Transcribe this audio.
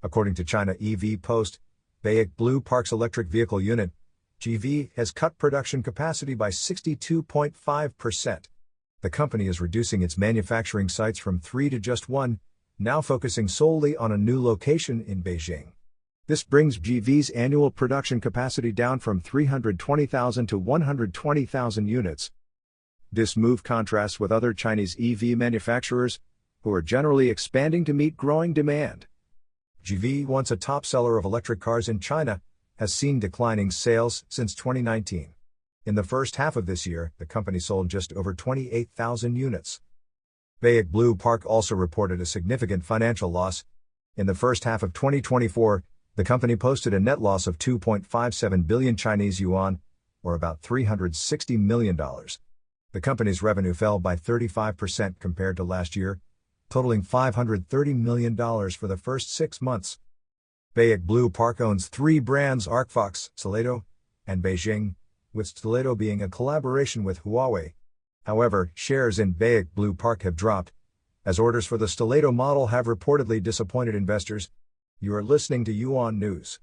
According to China EV Post, BAIC BluePark's electric vehicle unit, BJEV, has cut production capacity by 62.5%. The company is reducing its manufacturing sites from 3 to just 1, now focusing solely on a new location in Beijing. This brings BJEV's annual production capacity down from 320,000 to 120,000 units. This move contrasts with other Chinese EV manufacturers, who are generally expanding to meet growing demand. BJEV, once a top seller of electric cars in China, has seen declining sales since 2019. In the first half of this year, the company sold just over 28,000 units. BAIC BluePark also reported a significant financial loss. In the first half of 2024, the company posted a net loss of 2.57 billion Chinese yuan, or about $360 million. The company's revenue fell by 35% compared to last year, totaling $530 million for the first 6 months. BAIC BluePark owns 3 brands: Arcfox, Stelato, and Beijing, with Stelato being a collaboration with Huawei. However, shares in BAIC BluePark have dropped, as orders for the Stelato model have reportedly disappointed investors. You are listening to Yuan News.